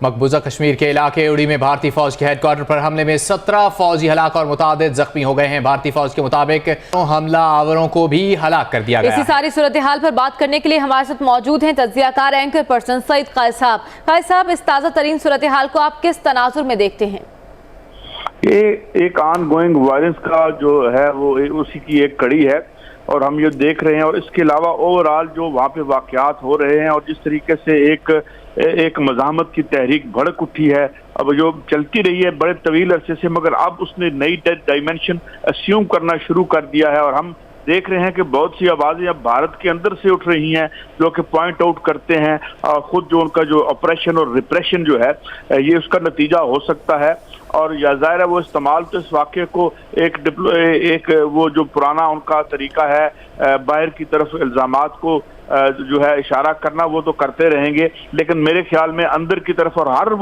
मकबूजा कश्मीर के इलाके उड़ी में भारतीय फौज के हेडक्वार्टर पर हमले में 17 फौजी हलाक और मुतादिद जख्मी हो गए हैं। भारतीय फौज के मुताबिक हमला आवरों को भी हलाक कर दिया गया। इसी सारी सूरत हाल पर बात करने के लिए हमारे साथ मौजूद हैं तज्जियाकार एंकर पर्सन सईद कायद साहब। कायद साहब, इस ताज़ा तरीन सूरत हाल को आप किस तनाजुर में देखते हैं? ये एक ऑन गोइंग वायलेंस का जो है वो उसी की एक कड़ी है और हम ये देख रहे हैं। और इसके अलावा ओवरऑल जो वहाँ पे वाक़यात हो रहे हैं और जिस तरीके से एक मज़ाहमत की तहरीक भड़क उठी है, अब जो चलती रही है बड़े तवील अरसे से, मगर अब उसने नई डायमेंशन अस्यूम करना शुरू कर दिया है। और हम देख रहे हैं कि बहुत सी आवाज़ें अब भारत के अंदर से उठ रही हैं जो कि पॉइंट आउट करते हैं खुद जो उनका जो ऑपरेशन और रिप्रेशन जो है ये उसका नतीजा हो सकता है। और या ज़ाहिर है वो इस्तेमाल तो इस वाक़े को एक वो जो पुराना उनका तरीका है बाहर की तरफ इल्ज़ामात को जो है इशारा करना, वो तो करते रहेंगे, लेकिन मेरे ख्याल में अंदर की तरफ और हर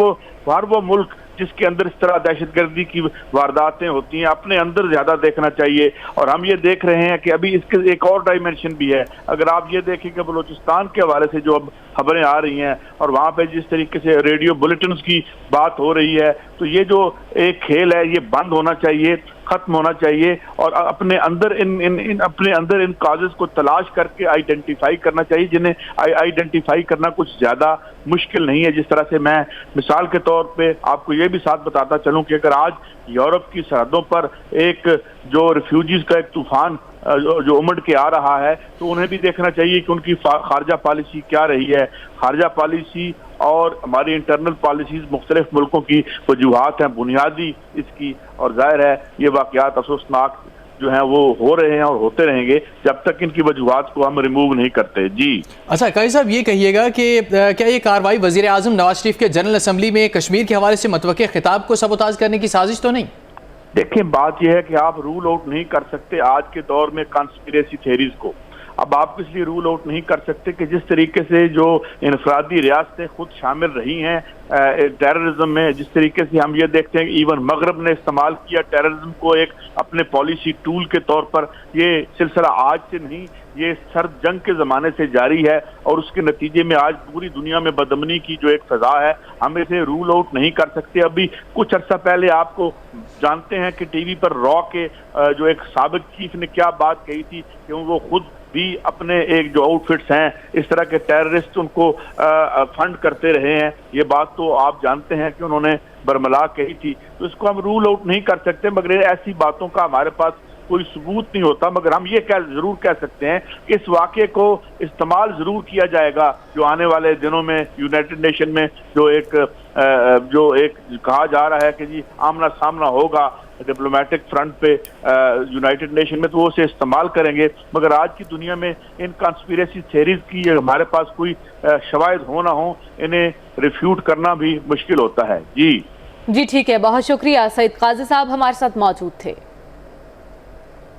वो मुल्क जिसके अंदर इस तरह दहशतगर्दी की वारदातें होती हैं अपने अंदर ज़्यादा देखना चाहिए। और हम ये देख रहे हैं कि अभी इसके एक और डायमेंशन भी है। अगर आप ये देखें कि बलूचिस्तान के हवाले से जो अब खबरें आ रही हैं और वहाँ पे जिस तरीके से रेडियो बुलेटिन्स की बात हो रही है, तो ये जो एक खेल है ये बंद होना चाहिए, खत्म होना चाहिए। और अपने अंदर इन काजेस को तलाश करके आइडेंटिफाई करना चाहिए, जिन्हें आइडेंटिफाई करना कुछ ज़्यादा मुश्किल नहीं है। जिस तरह से मैं मिसाल के तौर पे आपको ये भी साथ बताता चलूं कि अगर आज यूरोप की सरहदों पर एक जो रिफ्यूजीज का एक तूफान जो उमड़ के आ रहा है, तो उन्हें भी देखना चाहिए कि उनकी खारजा पॉलिसी क्या रही है। खारजा पॉलिसी और हमारी इंटरनल पॉलिसीज मुख्तलिफ मुल्कों की वजूहात हैं बुनियादी इसकी, और जाहिर है ये वाक़यात अफसोसनाक जो हैं वो हो रहे हैं और होते रहेंगे जब तक इनकी वजूहात को हम रिमूव नहीं करते। जी अच्छा कायद साहब, ये कहिएगा कि क्या ये कार्रवाई वज़ीर आज़म नवाज शरीफ के जनरल असम्बली में कश्मीर के हवाले से मतवक़्क़े खिताब को सबोताज करने की साजिश तो नहीं? देखिए, बात यह है कि आप रूल आउट नहीं कर सकते आज के दौर में कॉन्स्पिरेसी थ्योरीज को। अब आप इसलिए रूल आउट नहीं कर सकते कि जिस तरीके से जो इनफरादी रियासतें खुद शामिल रही हैं टेररिज्म में, जिस तरीके से हम ये देखते हैं कि इवन मगरब ने इस्तेमाल किया टेररिज्म को एक अपने पॉलिसी टूल के तौर पर। ये सिलसिला आज से नहीं, ये सर्द जंग के ज़माने से जारी है और उसके नतीजे में आज पूरी दुनिया में बदअमनी की जो एक फ़ज़ा है, हम इसे रूल आउट नहीं कर सकते। अभी कुछ अर्सा पहले आपको जानते हैं कि टीवी पर रॉ के जो एक साबिक चीफ ने क्या बात कही थी कि वो खुद भी अपने एक जो आउटफिट्स हैं इस तरह के टेररिस्ट उनको फंड करते रहे हैं। ये बात तो आप जानते हैं कि उन्होंने बरमला कही थी। तो इसको हम रूल आउट नहीं कर सकते, मगर ऐसी बातों का हमारे पास कोई सबूत नहीं होता। मगर हम ये जरूर कह सकते हैं कि इस वाक़े को इस्तेमाल जरूर किया जाएगा जो आने वाले दिनों में यूनाइटेड नेशन में जो एक कहा जा रहा है कि जी आमना सामना होगा डिप्लोमेटिक फ्रंट पे यूनाइटेड नेशन में, तो वो उसे इस्तेमाल करेंगे। मगर आज की दुनिया में इन कॉन्स्पिरेसी थ्योरीज की हमारे पास कोई शवाहिद हो ना हो, इन्हें रिफ्यूट करना भी मुश्किल होता है। जी ठीक है, बहुत शुक्रिया। सईद काज़ी साहब हमारे साथ मौजूद थे।